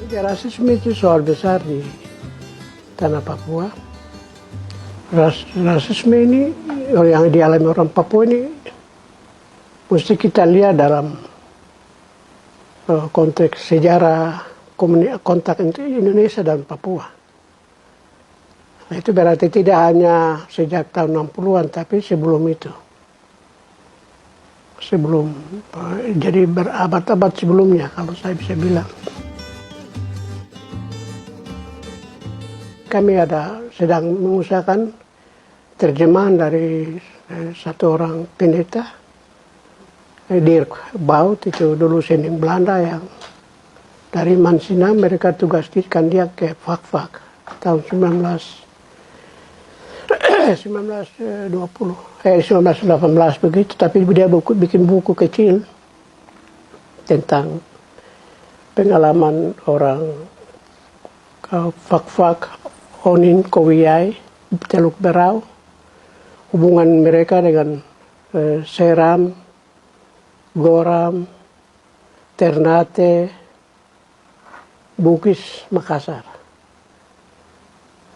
Rasisme itu soal besar di tanah Papua. Rasisme ini yang dialami orang Papua ini mesti kita lihat dalam konteks sejarah kontak Indonesia dan Papua. Nah, itu berarti tidak hanya sejak tahun 60-an, tapi sebelum itu. Jadi berabad-abad sebelumnya, kalau saya bisa bilang. Kami sedang mengusahakan terjemahan dari satu orang pendeta, Dirk Bout, itu dulu sendiri Belanda yang dari Mansinam mereka tugaskan dia ke Fak-Fak tahun 1918 begitu, tapi dia bikin buku kecil tentang pengalaman orang Fak-Fak, Onin, Kowiyai, Teluk Berau, hubungan mereka dengan Seram, Goram, Ternate, Bugis, Makassar.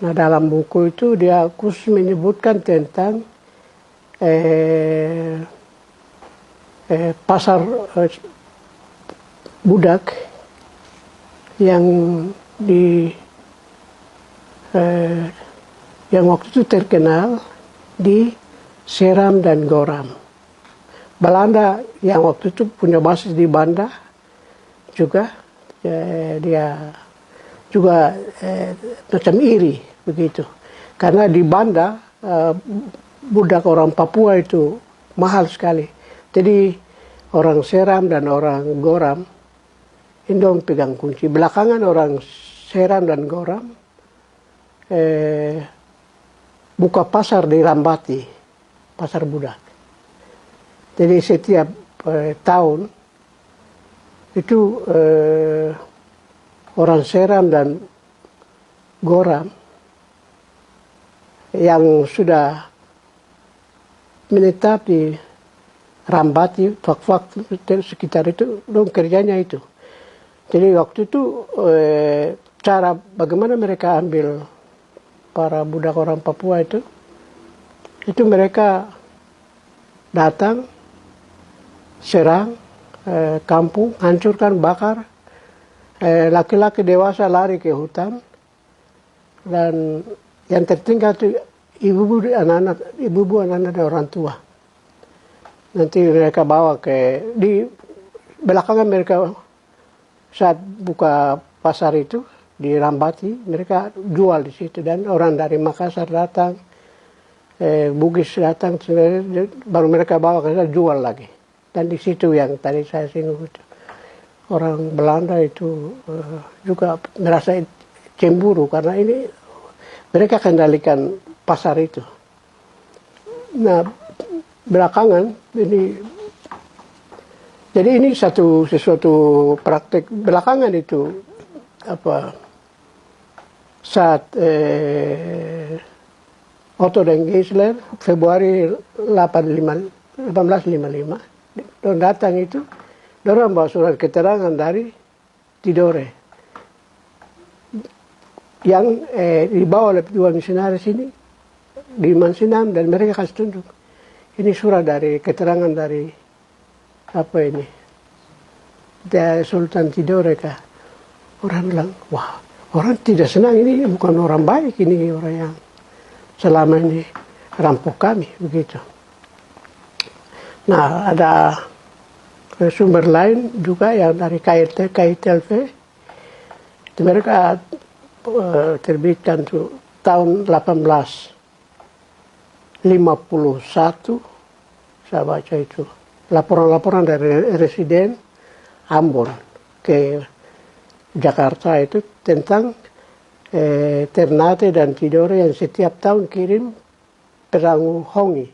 Nah, dalam buku itu dia khusus menyebutkan tentang pasar budak yang yang waktu itu terkenal di Seram dan Goram. Belanda yang waktu itu punya basis di Banda juga, dia juga macam iri begitu. Karena di Banda budak orang Papua itu mahal sekali. Jadi orang Seram dan orang Goram Indong pegang kunci. Belakangan orang Seram dan Goram buka pasar di Rambati, pasar budak. Jadi setiap tahun itu orang Seram dan Goram yang sudah menetap di Rambati, Fak-Fak sekitar itu, dong kerjanya itu. Jadi waktu itu cara bagaimana mereka ambil para budak orang Papua itu mereka datang, serang kampung, hancurkan, bakar. Laki-laki dewasa lari ke hutan, dan yang tertinggal itu ibu-ibu, anak-anak dan orang tua. Nanti mereka bawa di belakangan mereka saat buka pasar itu di Rambati, mereka jual di situ, dan orang dari Makassar datang, Bugis datang, baru mereka bawa ke sana jual lagi. Dan di situ yang tadi saya singgung itu, orang Belanda itu juga merasa cemburu karena ini mereka kendalikan pasar itu. Nah, belakangan ini, jadi ini sesuatu praktek belakangan itu saat Otto dan Geisler Februari 1855 datang itu, dorang bawa surat keterangan dari Tidore yang dibawa oleh dua misionaris ini di Mansinam, dan mereka kasih tunjuk. Ini surat dari keterangan dari dari Sultan Tidore kah. Orang bilang, wah, orang tidak senang, ini bukan orang baik, ini orang yang selama ini rampok kami, begitu. Nah, ada sumber lain juga yang dari KITLV, itu mereka terbitkan tuh tahun 1851, saya baca itu laporan-laporan dari residen Ambon ke Jakarta itu tentang Ternate dan Tidore yang setiap tahun kirim perahu hongi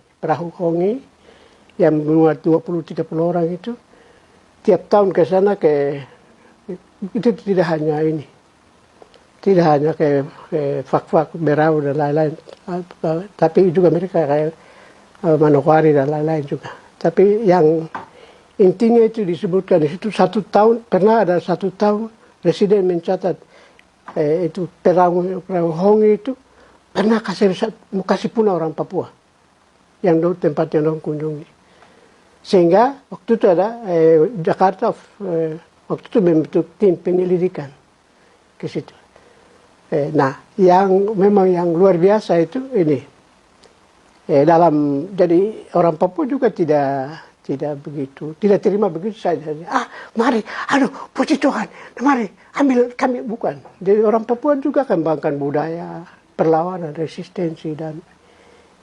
yang memuat 20-30 orang itu tiap tahun ke sana, itu tidak hanya ini, tidak hanya ke Fak-Fak, Berau dan lain-lain, tapi juga mereka kayak Manokwari dan lain-lain juga. Tapi yang intinya itu disebutkan di situ, 1 tahun, pernah ada 1 tahun Presiden mencatat itu perang Hong itu pernah kasih punah orang Papua yang tempat yang dong kunjungi. Sehingga waktu itu ada Jakarta waktu itu membentuk tim penyelidikan ke situ. Nah, yang memang yang luar biasa itu ini jadi orang Papua juga tidak begitu, tidak terima begitu saja. Mari, aduh, puji Tuhan, mari, ambil kami, bukan. Jadi orang Papua juga kembangkan budaya, perlawanan, resistensi, dan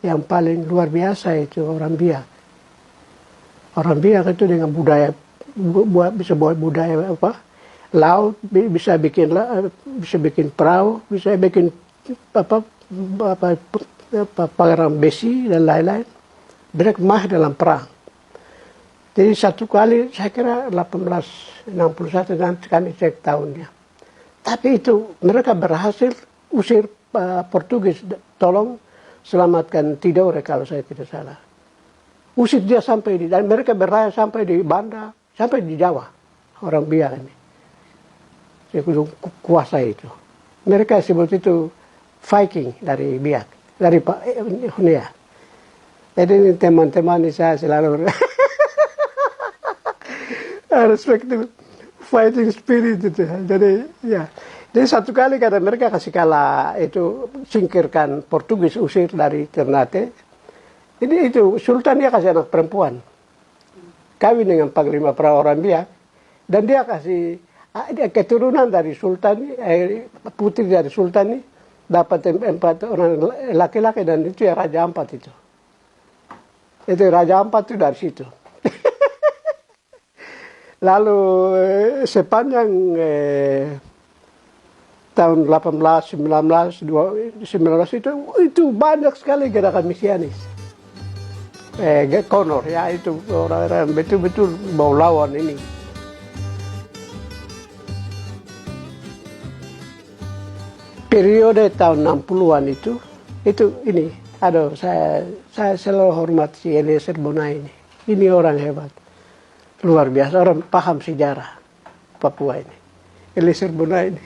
yang paling luar biasa itu orang Biak. Orang Biak itu dengan budaya, bisa buat budaya apa? Laut, bisa bikin perahu, bisa bikin pagarang besi dan lain-lain. Mereka mahir dalam perang. Jadi satu kali, saya kira 1861, nanti kami cek tahunnya. Tapi itu mereka berhasil usir Portugis, tolong selamatkan Tidore kalau saya tidak salah. Usir dia sampai dan mereka berlayar sampai di Banda, sampai di Jawa, orang Biak ini. Kuasa itu. Mereka sebut itu Viking dari Biak, dari Hunea. Jadi teman-teman saya selalu respect to fighting spirit itu. Jadi ya, jadi satu kali karena mereka kasih kalah itu singkirkan Portugis, usir dari Ternate. Jadi itu Sultan dia kasih anak perempuan, kawin dengan panglima perahu orang Biak, dan dia kasih keturunan dari Sultan, putri dari Sultan ini dapat 4 orang laki-laki, dan itu ya Raja Ampat itu. Itu Raja Ampat itu dari situ. Lalu sepanjang tahun 18, 19 itu banyak sekali gerakan misianis. Konor ya, itu orang-orang betul-betul mau lawan ini. Periode tahun 60-an itu ini, aduh saya selalu hormat si Eliezer Bonai ini. Ini orang hebat. Luar biasa, orang paham sejarah Papua ini. Eliezer Bonai ini.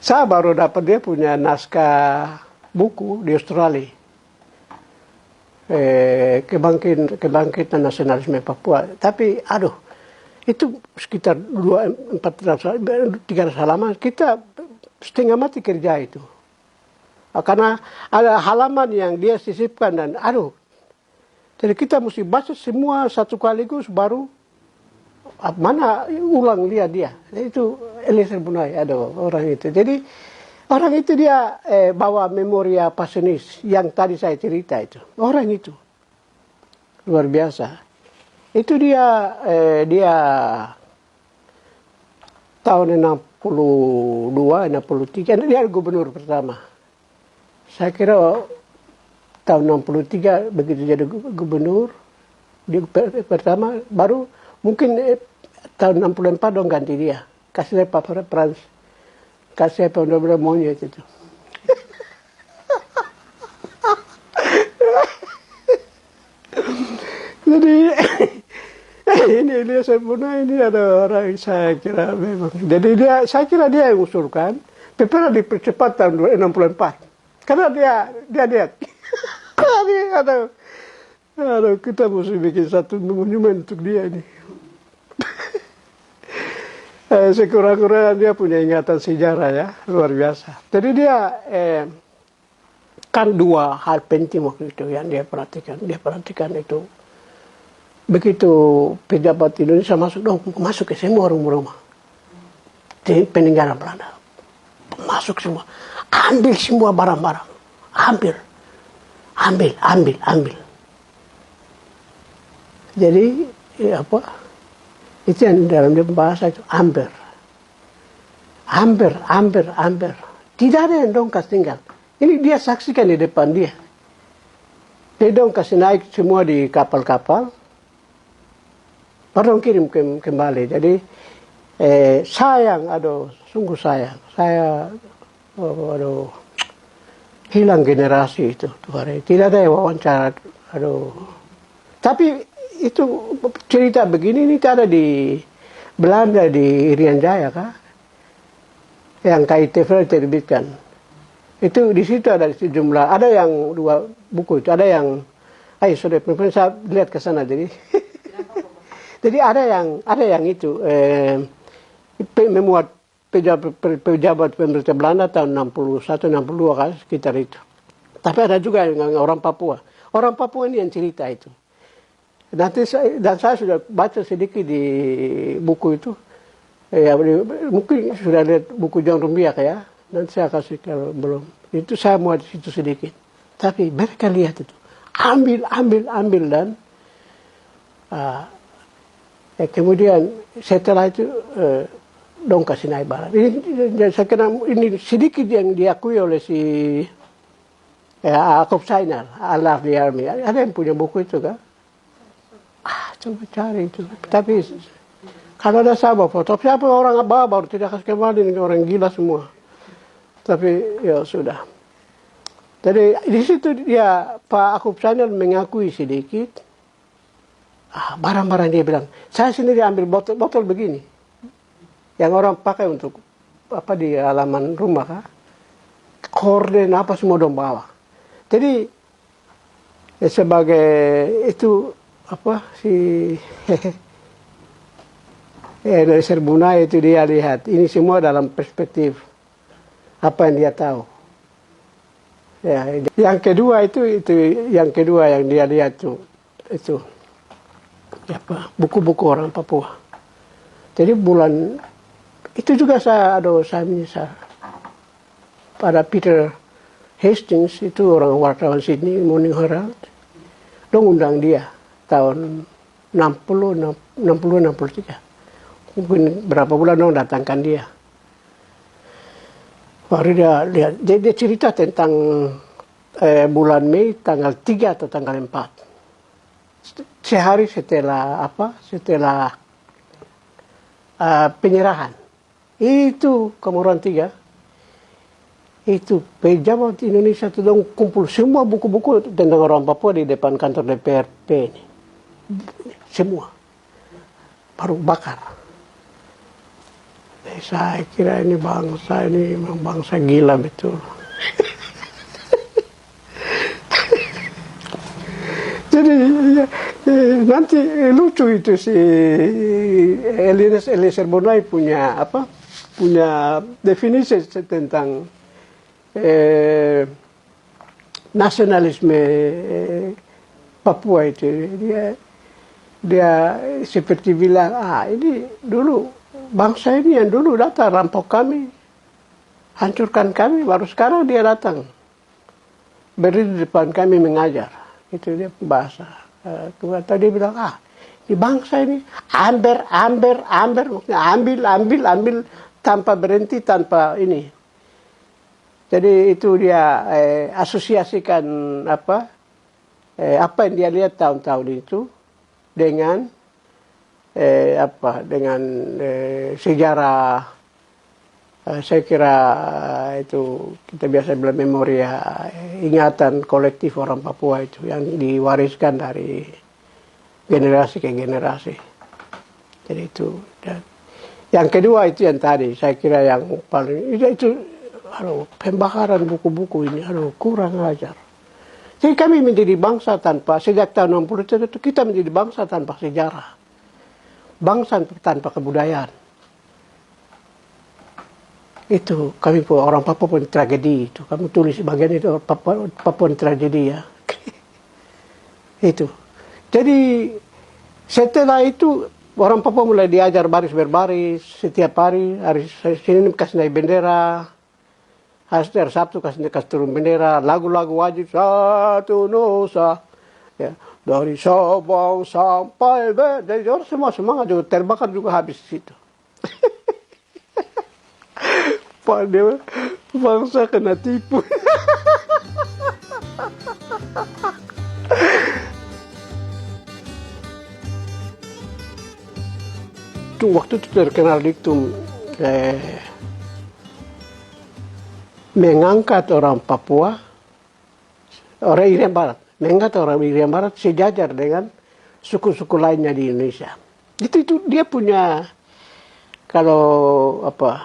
Saya baru dapat dia punya naskah buku di Australia. Kebangkitan nasionalisme Papua. Tapi aduh, itu sekitar 300 halaman. Kita setengah mati kerja itu. Karena ada halaman yang dia sisipkan dan aduh. Jadi kita mesti baca semua satu kaligus baru mana ulang lihat dia. Itu Eliezer Bonai, ada orang itu. Jadi orang itu dia bawa memoria pasionis yang tadi saya cerita itu. Orang itu luar biasa. Itu dia tahun 62, 63 dia gubernur pertama. Saya kira tahun 63 begitu jadi gubernur dia pertama, baru mungkin tahun 64 dong ganti dia, kasih Pak Frans, kasih Pak benar-benar monyet itu. Jadi ini Eliezer Bonai ini ada orang yang saya kira memang, jadi saya kira dia yang usulkan pernah dipercepat tahun 64 karena dia lihat. Aduh, kita mesti bikin satu monumen untuk dia ini. Sekurang-kurangnya dia punya ingatan sejarah ya, luar biasa. Jadi dia kan 2 hal penting waktu itu yang dia perhatikan. Dia perhatikan itu begitu pejabat Indonesia masuk ke semua rumah-rumah di peninggalan Belanda, masuk semua, ambil semua barang-barang, ambil. Jadi itu yang dalam bahasa itu amber. Tidak ada yang dong kasih tinggal. Ini dia saksikan di depan dia. Dia dong kasih naik semua di kapal-kapal, baru kirim kembali. Jadi sayang, sungguh sayang. Saya hilang generasi itu. Tidak ada yang wawancara. Tapi itu cerita begini ini ada di Belanda di Irian Jaya kah? Yang KITV terbitkan. Itu di situ ada sejumlah, ada yang 2 buku itu, ada yang, ayo sudah, saya lihat ke sana jadi. Jadi ada yang itu memuat pejabat pemerintah Belanda tahun 61, 62 kan sekitar itu. Tapi ada juga yang orang Papua. Orang Papua ini yang cerita itu. Dan saya sudah baca sedikit di buku itu. Ya, mungkin sudah lihat buku John Rumbiak ya. Nanti saya kasih kalau belum. Itu saya muat di situ sedikit. Tapi mereka lihat itu. Ambil dan kemudian setelah itu dong kasih naik barang. Ini saya kira ini sedikit yang diakui oleh si Jacob Steiner, I Love the Army. Ada yang punya buku itu kan? Coba cari itu. Tapi kalau ada sahabat foto, siapa orang bawa baru tidak kasih kembali, ini orang gila semua. Tapi ya sudah. Jadi di situ dia Pak Jacob Steiner mengakui sedikit. Barang-barang dia bilang, saya sendiri ambil botol begini, yang orang pakai untuk apa di halaman rumah kah? Korden apa semua dong bawa. Jadi sebagai itu apa si dari Serbunai itu dia lihat ini semua dalam perspektif apa yang dia tahu. Ya, yang kedua itu yang kedua yang dia lihat itu apa buku-buku orang Papua. Jadi bulan itu juga saya menyesal pada Peter Hastings itu orang wartawan Sydney Morning Herald, dong undang dia tahun 60 63. Mungkin berapa bulan dong datangkan dia. Baru dia lihat, dia cerita tentang bulan Mei tanggal 3 atau tanggal 4. Sehari setelah penyerahan. Itu Kemuruan 3. Itu pejabat Indonesia itu dong kumpul semua buku-buku tentang orang Papua di depan kantor DPRP ini. Semua. Baru bakar. Saya kira ini memang bangsa gila betul. Jadi nanti lucu itu si Eliezer Bonai punya definisi tentang nasionalisme Papua itu. Dia seperti bilang, ini dulu bangsa ini yang dulu datang rampok kami, hancurkan kami, baru sekarang dia datang berdiri di depan kami mengajar. Itu dia bahasa. Tadi bilang, di bangsa ini ambil, tanpa berhenti, tanpa ini. Jadi itu dia asosiasikan apa yang dia lihat tahun-tahun itu dengan sejarah. Saya kira itu kita biasa bilang memori ingatan kolektif orang Papua itu yang diwariskan dari generasi ke generasi. Jadi itu. Dan yang kedua itu yang tadi saya kira yang paling itu pembakaran buku-buku ini kurang ajar. Jadi kami menjadi bangsa sejak tahun 60 itu kita menjadi bangsa tanpa sejarah, bangsa tanpa kebudayaan. Itu kami pun orang Papua pun tragedi itu. Kamu tulis bagian itu Papua tragedi ya. Itu. Jadi setelah itu orang Papua mulai diajar baris berbaris setiap hari Senin kasih naik bendera, hari Sabtu kasih turun bendera, lagu-lagu wajib satu Nusa. Ya, dari Sabang sampai dari orang semua semangat juga terbakar juga habis di situ. Pak dia bangsa kena tipu. Waktu itu terkenal diktum mengangkat orang Papua, orang Irian Barat, mengangkat orang Irian Barat sejajar dengan suku-suku lainnya di Indonesia. Itu dia punya kalau apa,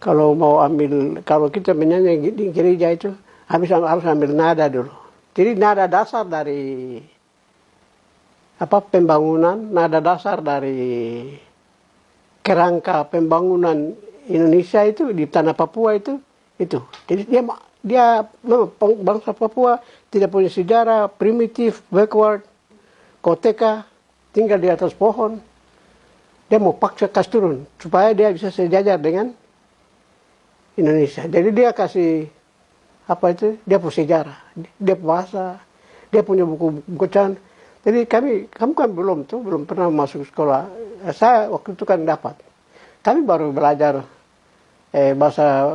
kalau mau ambil, kalau kita menyanyi di gereja itu harus ambil nada dulu. Jadi nada dasar dari apa pembangunan, nada dasar dari kerangka pembangunan Indonesia itu di tanah Papua itu. Jadi dia bangsa Papua tidak punya sejarah, primitif, backward, koteka, tinggal di atas pohon. Dia mau paksa kasih turun supaya dia bisa sejajar dengan Indonesia. Jadi dia kasih apa itu? Dia punya sejarah, dia bahasa, dia punya buku bacaan. Jadi kamu kan belum pernah masuk sekolah. Saya waktu itu kan dapat. Kami baru belajar bahasa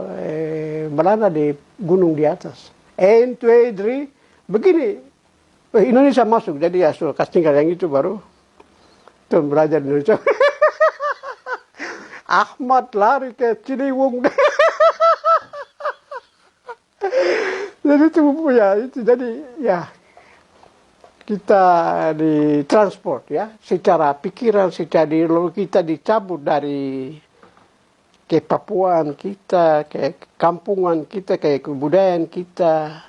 Belanda di gunung di atas. 1, 2, 3, begini. Indonesia masuk, jadi ya sudah kasih tinggal yang itu baru tuh belajar Indonesia. Ahmad lari ke Ciliwung. Jadi itu ya itu jadi ya kita di transport ya secara pikiran, secara ideologi kita dicabut dari kepapuan kita, ke kampungan kita, ke kebudayaan kita,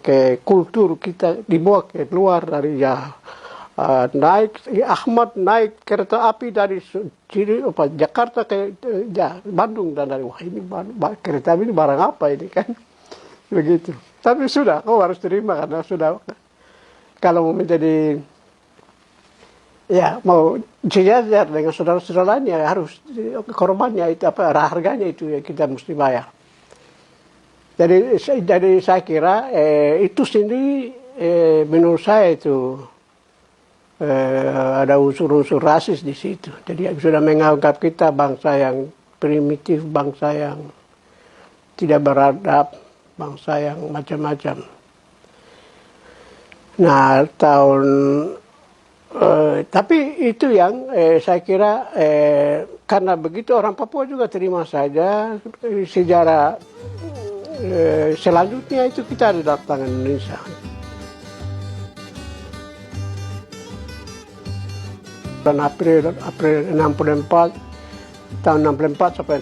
ke kultur kita, dibawa ke luar dari ya Ahmad naik kereta api dari Jakarta ke Bandung dan dari wah ini kereta api ini barang apa ini kan begitu. Tapi sudah, harus terima karena sudah kalau mau menjadi ya mau sejajar dengan saudara-saudara lain ya harus korbannya itu apa harganya itu ya kita mesti bayar. Jadi saya kira itu sendiri menurut saya itu ada unsur-unsur rasis di situ. Jadi sudah menganggap kita bangsa yang primitif, bangsa yang tidak beradab, bangsa yang macam-macam. Nah, tapi itu yang saya kira karena begitu orang Papua juga terima saja sejarah selanjutnya itu kita ada datangan Indonesia. Dan April 64 tahun 64 sampai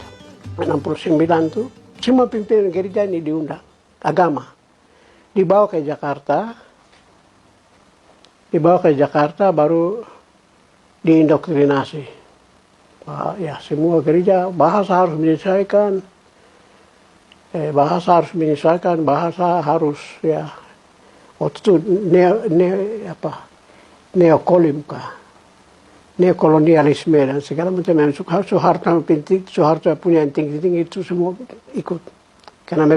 69 itu semua pimpinan gereja ini diundang agama dibawa ke Jakarta baru diindoktrinasi. Ya semua gereja bahasa harus menyesuaikan, bahasa harus ya waktu itu neokolonialisme dan segala macam yang Soeharto punya yang tinggi-tinggi itu semua ikut. Karena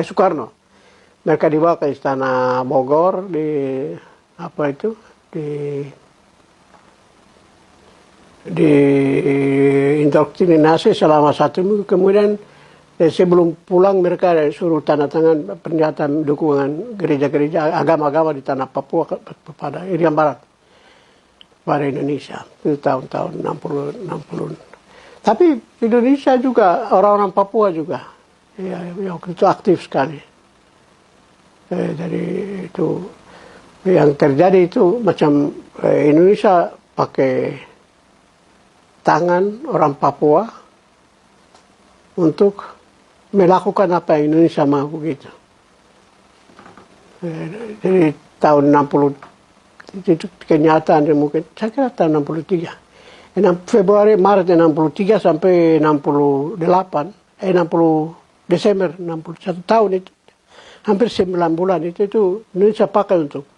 Soekarno, mereka dibawa ke Istana Bogor di indoktrinasi selama 1 minggu. Kemudian sebelum pulang mereka suruh tanda tangan pernyataan dukungan gereja-gereja agama-agama di tanah Papua kepada Irian Barat, pada Indonesia itu tahun-tahun 60. Tapi Indonesia juga orang-orang Papua juga ya waktu itu aktif sekali. Jadi itu yang terjadi itu macam Indonesia pakai tangan orang Papua untuk melakukan apa yang Indonesia mau gitu. Jadi tahun 60 itu kenyataan mungkin saya kira tahun 63. Maret 63 sampai 60 Desember 61 tahun itu hampir 9 bulan itu Indonesia pakai untuk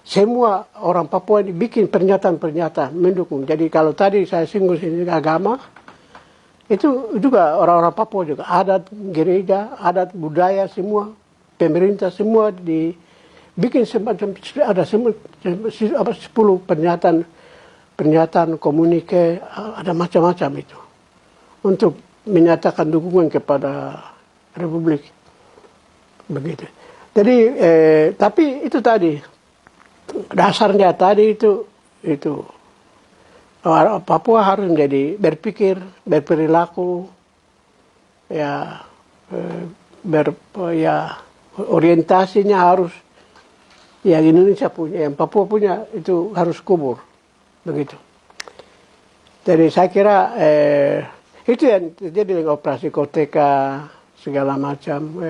semua orang Papua ini bikin pernyataan-pernyataan mendukung. Jadi kalau tadi saya singgung agama, itu juga orang-orang Papua juga adat gereja, adat budaya semua, pemerintah semua dibikin semacam ada 10 pernyataan komunike, ada macam-macam itu untuk menyatakan dukungan kepada Republik begitu. Jadi tapi itu tadi dasarnya tadi itu Papua harus menjadi berpikir, berperilaku, ya orientasinya harus yang Indonesia punya, yang Papua punya itu harus kubur, begitu. Jadi saya kira itu yang terjadi dengan operasi Koteka segala macam,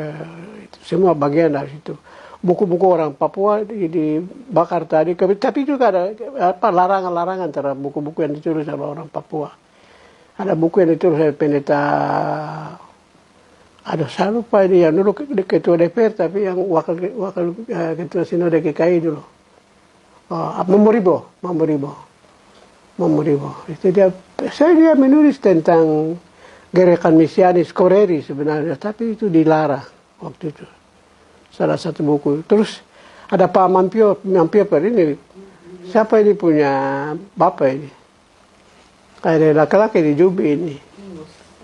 itu semua bagian dari situ. Buku-buku orang Papua dibakar tadi, tapi juga ada larangan-larangan terhadap buku-buku yang ditulis oleh orang Papua. Ada buku yang ditulis oleh pendeta, saya lupa ini yang dulu ketua DPR tapi yang wakil ketua Sinode GKI dulu. Mamuribo. Itu dia menulis tentang gerakan misianis Koreri sebenarnya, tapi itu dilarang waktu itu. Salah satu buku. Terus ada Pak Mampioper ini, siapa ini punya bapak ini? Ada laki-laki di Jubi ini.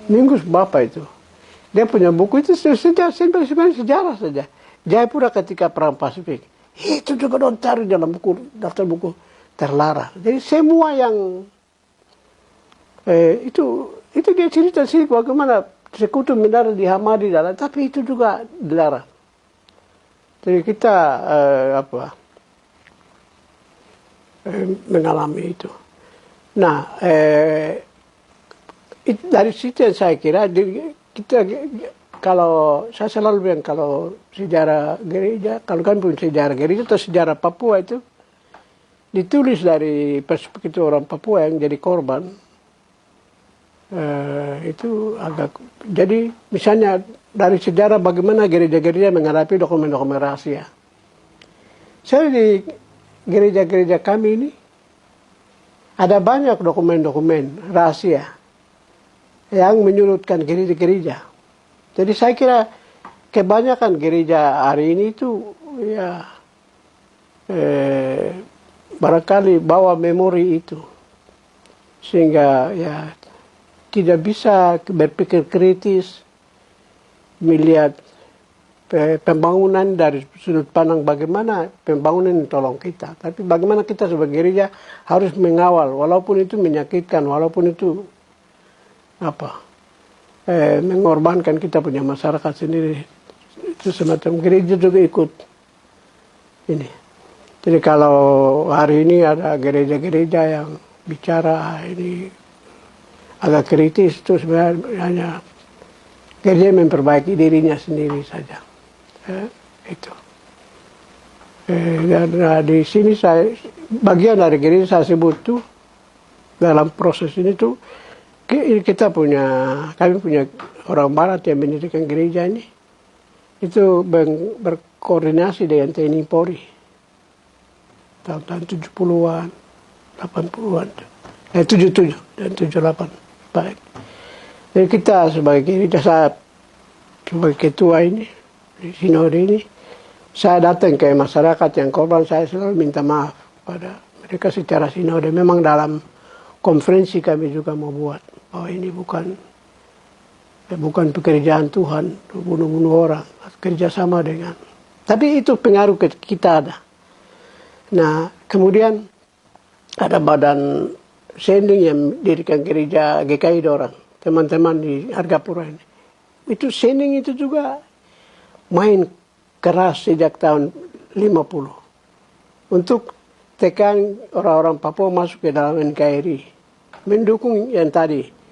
Mingus bapak itu. Dia punya buku itu sebenarnya sejarah saja. Jayapura ketika perang Pasifik. Itu juga don cari dalam daftar buku terlarang. Jadi semua yang itu dia cerita sih bagaimana sekutu mendarat di Hamadi dalam, tapi itu juga dilarang. Jadi kita mengalami itu. Nah, dari situ yang saya kira kita, kalau saya selalu bilang kalau sejarah gereja, kalau kan pun sejarah gereja atau sejarah Papua itu ditulis dari perspektif orang Papua yang jadi korban, itu agak, jadi misalnya dari sejarah bagaimana gereja-gereja menghadapi dokumen-dokumen rahasia. Saya di gereja-gereja kami ini ada banyak dokumen-dokumen rahasia yang menyulutkan gereja-gereja. Jadi saya kira kebanyakan gereja hari ini itu ya barangkali bawa memori itu, sehingga ya tidak bisa berpikir kritis, melihat pembangunan dari sudut pandang bagaimana pembangunan tolong kita, tapi bagaimana kita sebagai gereja harus mengawal, walaupun itu menyakitkan, walaupun itu mengorbankan kita punya masyarakat sendiri. Itu semacam gereja juga ikut ini. Jadi kalau hari ini ada gereja-gereja yang bicara ini agak kritis, itu sebenarnya hanya gereja memperbaiki dirinya sendiri saja. Itu. Dan di sini bagian dari gereja saya sebut tuh dalam proses ini tuh kami punya orang Barat yang mendirikan gereja ini, itu berkoordinasi dengan TNI Polri tahun 70-an, 80-an, 77 dan 78. Baik. Jadi kita sebagai gereja, saya sebagai ketua ini, di sinode ini, saya datang ke masyarakat yang korban, saya selalu minta maaf pada mereka secara sinode. Memang dalam konferensi kami juga mau buat bahwa ini bukan pekerjaan Tuhan bunuh-bunuh orang, kerjasama dengan. Tapi itu pengaruh ke kita ada. Nah, kemudian ada badan sending yang dirikan gereja GKI orang, teman-teman di Argapura ini. Itu sending itu juga main keras sejak tahun 50 untuk tekan orang-orang Papua masuk ke dalam NKRI, mendukung yang tadi.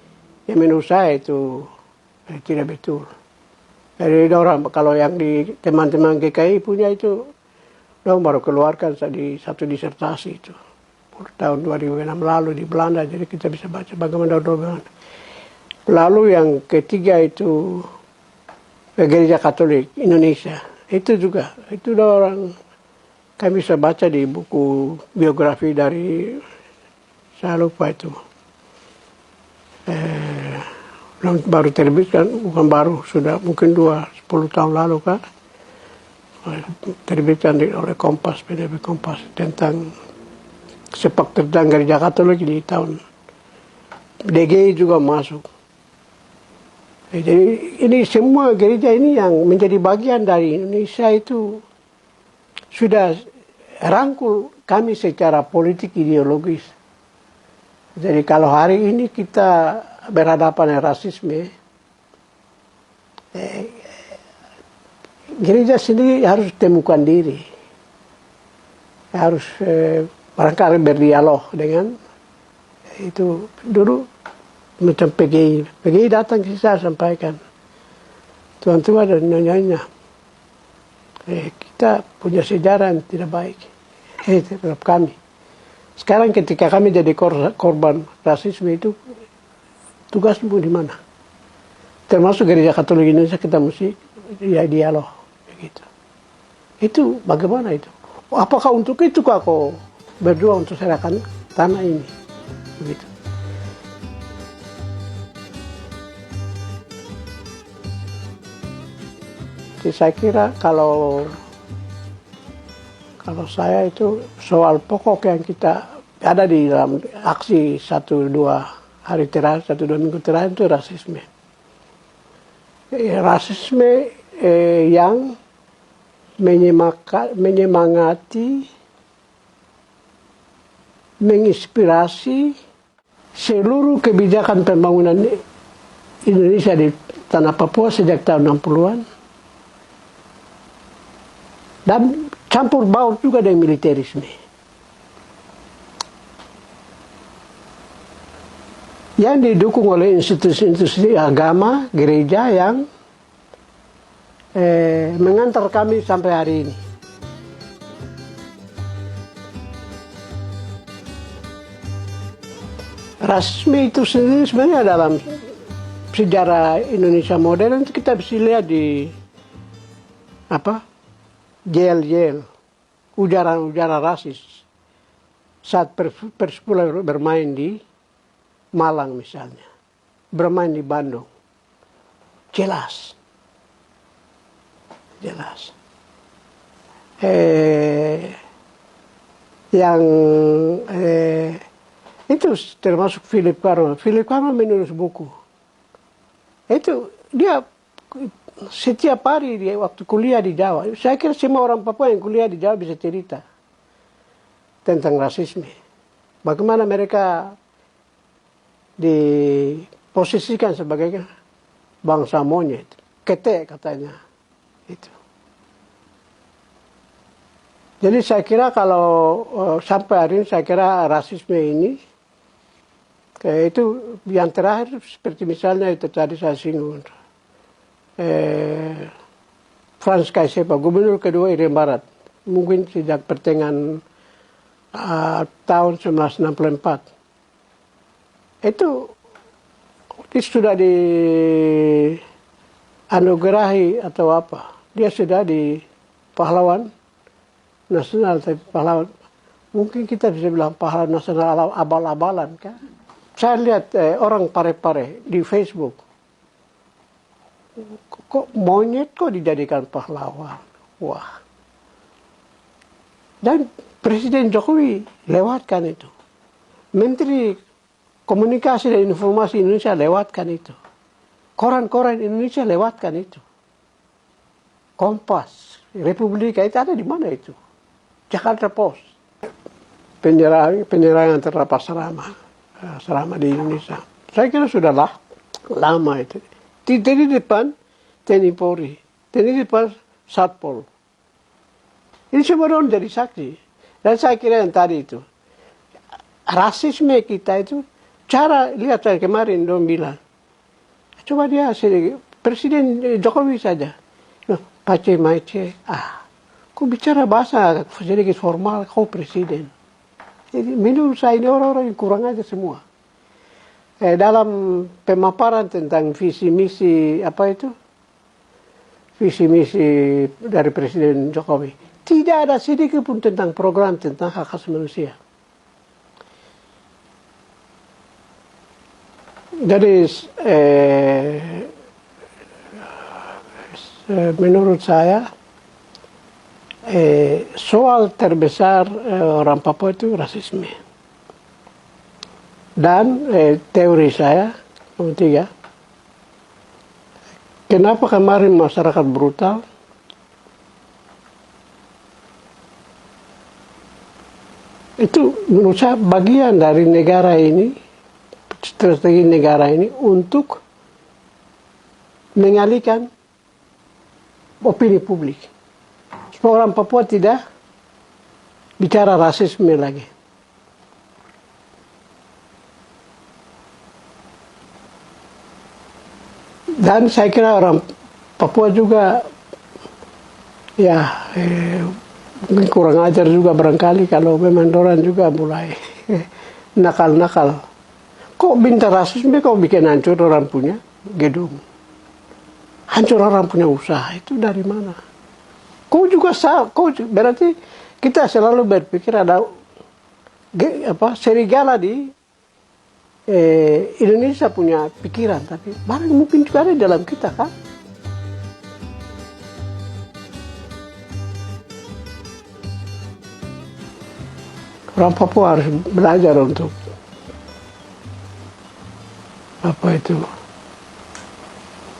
Yang menurut saya itu tidak betul. Jadi orang kalau yang di teman-teman GKI punya itu, orang baru keluarkan di satu disertasi itu tahun 2006 lalu di Belanda. Jadi kita bisa baca bagaimana. Lalu yang ketiga itu Gereja Katolik Indonesia. Itu juga itu orang kami bisa baca di buku biografi dari, saya lupa itu. Baru terbitkan, bukan baru, sudah mungkin 10 tahun lalu kan, terbitkan oleh Kompas, PDB Kompas, tentang sepak terjang gereja Katolik di tahun DGI juga masuk. Jadi ini semua gereja ini yang menjadi bagian dari Indonesia itu sudah rangkul kami secara politik ideologis. Jadi kalau hari ini kita berhadapan dengan rasisme, gereja sendiri harus temukan diri, harus barangkali berdialog dengan Itu dulu macam PGI. PGI datang ke saya sampaikan, tuan-tuan dan nyonya, kita punya sejarah yang tidak baik terhadap kami. Sekarang ketika kami jadi korban rasisme itu, tugasmu di mana? Termasuk Gereja Katolik Indonesia kita mesti dialog begitu. Itu bagaimana itu? Apakah untuk itu kau berjuang untuk serahkan tanah ini? Begitu. Jadi saya kira kalau saya itu soal pokok yang kita ada di dalam aksi 1-2 hari terakhir, 1-2 minggu terakhir itu rasisme. Rasisme yang menyemangati, menginspirasi seluruh kebijakan pembangunan Indonesia di tanah Papua sejak tahun 60-an. Dan campur baur juga dengan militerisme. Yang didukung oleh institusi-institusi agama, gereja yang mengantar kami sampai hari ini. Rasisme itu sendiri sebenarnya dalam sejarah Indonesia modern itu kita bisa lihat di jel-jel, ujaran-ujaran rasis saat Persipura bermain di Malang misalnya, bermain di Bandung, jelas. Yang itu termasuk Philip Karno. Philip Karno menulis buku. Itu dia setiap hari dia waktu kuliah di Jawa. Saya kira semua orang Papua yang kuliah di Jawa bisa cerita tentang rasisme. Bagaimana mereka diposisikan sebagai bangsa monyet, ketek katanya itu. Jadi saya kira kalau sampai hari ini saya kira rasisme ini itu yang terakhir seperti misalnya itu tadi saya singgung. Frans Kaisepa, gubernur kedua Irian Barat, mungkin sejak pertengahan tahun 1964. Itu sudah dianugerahi atau apa. Dia sudah di pahlawan nasional, tapi pahlawan, mungkin kita bisa bilang pahlawan nasional abal-abalan kan. Saya lihat orang Pare-Pare di Facebook, kok monyet kok dijadikan pahlawan. Wah. Dan Presiden Jokowi lewatkan itu. Menteri Komunikasi dan Informasi Indonesia lewatkan itu. Koran-koran Indonesia lewatkan itu. Kompas, Republika itu ada di mana itu? Jakarta Post. Penyerangan terhadap asrama di Indonesia. Saya kira sudah lama itu. Di depan TNI Polri, di depan Satpol. Ini semua orang jadi saksi. Dan saya kira yang tadi itu, rasisme kita itu, cara lihat saya kemarin dong bilang, coba dia Presiden Jokowi saja, pace maice, kok bicara bahasa sedikit formal, kau presiden. Jadi menurut saya ini orang-orang yang kurang aja semua. Dalam pemaparan tentang visi misi visi misi dari Presiden Jokowi, tidak ada sedikit pun tentang program tentang hak asasi manusia. Jadi menurut saya soal terbesar orang Papua itu rasisme. Dan teori saya, ketiga, kenapa kemarin masyarakat brutal? Itu menurut saya bagian dari negara ini, strategi negara ini untuk mengalihkan opini publik. Supaya orang Papua tidak bicara rasisme lagi. Dan saya kira orang Papua juga ya mungkin kurang ajar juga barangkali kalau memang orang juga mulai nakal-nakal. Kok minta rasisme, kok bikin hancur orang punya gedung, hancur orang punya usaha, itu dari mana? Kau juga berarti kita selalu berpikir ada serigala di Indonesia punya pikiran, tapi barang mungkin juga ada di dalam kita kan? Orang Papua harus belajar untuk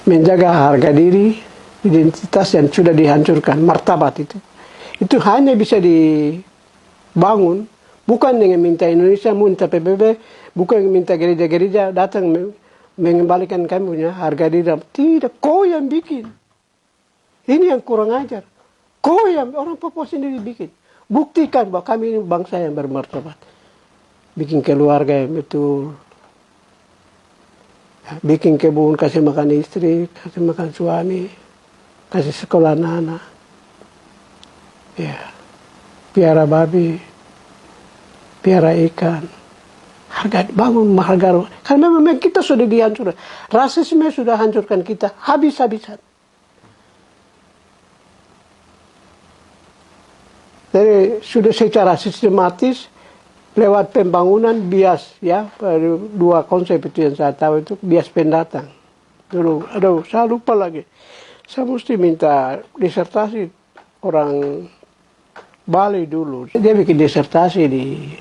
menjaga harga diri, identitas yang sudah dihancurkan, martabat itu hanya bisa dibangun bukan dengan minta Indonesia, minta PBB, bukan minta gereja-gereja datang mengembalikan kami punya harga diri. Tidak, kau yang bikin. Ini yang kurang ajar. Kau yang orang Papua sendiri bikin. Buktikan bahwa kami ini bangsa yang bermartabat. Bikin keluarga yang betul. Bikin kebun, kasih makan istri, kasih makan suami, kasih sekolah anak-anak. Ya. Piara babi, piara ikan. Bangun harga. Karena memang kita sudah dihancurkan. Rasisme sudah hancurkan kita habis-habisan. Jadi sudah secara sistematis lewat pembangunan bias ya, dua konsep itu yang saya tahu itu bias pendatang. Dulu, saya lupa lagi. Saya mesti minta disertasi orang Bali dulu. Dia bikin disertasi di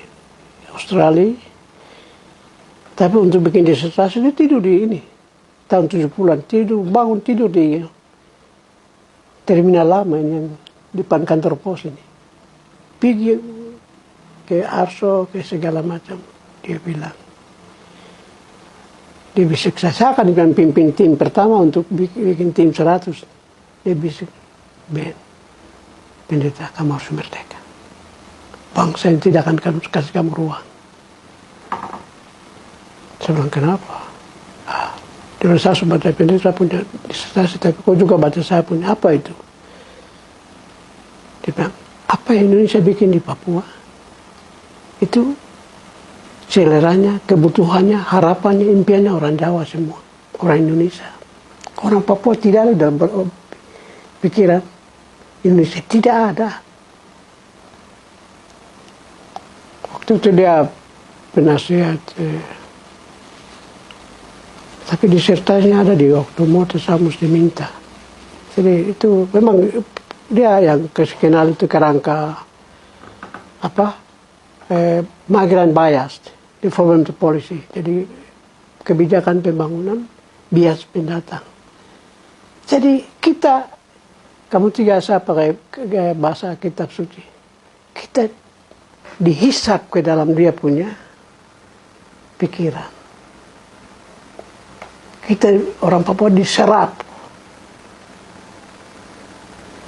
Australia. Tapi untuk bikin disertasi dia tidur di ini. Tahun 70-an bangun tidur di terminal lama ini yang depan kantor pos ini. Pergi ke Arso, ke segala macam. Dia bilang. Dia bisik, saya akan pimpin tim pertama untuk bikin tim 100. Dia bisik, Ben, pendeta, kamu harus merdeka. Bangsa yang tidak akan kasih kamu ruang. Saya bilang, kenapa? Dia saya sebagai pendeta punya disertasi, tapi kau juga baca saya punya, apa itu? Dia bilang, apa yang Indonesia bikin di Papua? Itu seleranya, kebutuhannya, harapannya, impiannya orang Jawa semua. Orang Indonesia. Orang Papua tidak ada dalam pikiran Indonesia. Tidak ada. Waktu itu dia penasihat. Tapi disertasinya ada di waktu mau saya mesti minta. Jadi itu memang dia yang kenal itu kerangka migrant bias, development policy. Jadi kebijakan pembangunan bias pendatang. Jadi kita, kamu tidak saya pakai bahasa kitab suci. Kita dihisap ke dalam dia punya pikiran. Kita orang Papua diserap.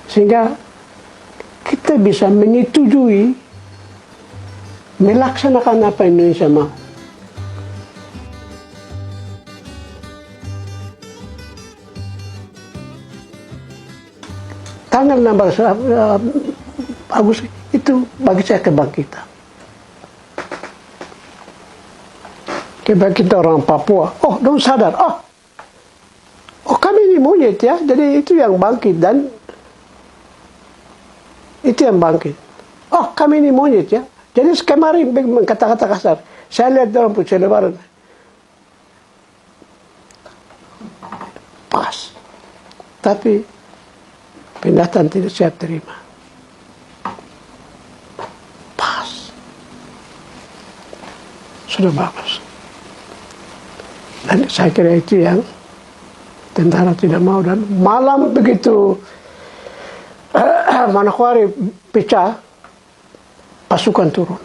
Sehingga kita bisa menyetujui, melaksanakan apa Indonesia mau. Tanggal 16 Agustus itu bagi saya kebangkitan. Kebangkitan orang Papua. Oh, dong sadar. Oh, kami ini monyet ya. Jadi itu yang bangkit dan itu yang bangkit. Oh, kami ini monyet ya. Jadi kemarin kata-kata kasar. Saya lihat dalam pucuk lebaran. Pas. Tapi pendatang tidak siap terima. Pas. Sudah bagus. Dan saya kira itu yang tentara tidak mau. Dan malam begitu Manokwari pecah, pasukan turun.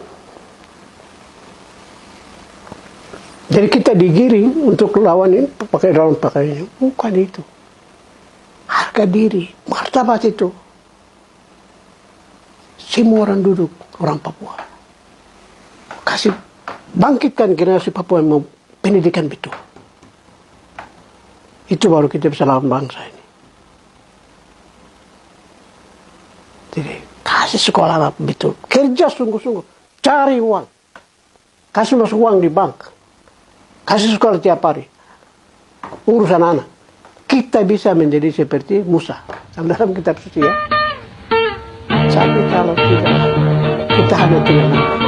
Jadi kita digiring untuk lawan ini pakai dalam pakaiannya. Bukan itu. Harga diri, martabat itu. Semua orang duduk, orang Papua. Kasih bangkitkan generasi Papua yang mau pendidikan betul. Itu baru kita bisa lawan bangsa ini. Jadi kasih sekolah betul, kerja sungguh-sungguh, cari uang, kasih masuk uang di bank, kasih sekolah tiap hari, urusan anak. Kita bisa menjadi seperti Musa dalam kitab suci ya. Tapi kalau tidak, kita hanya tinggal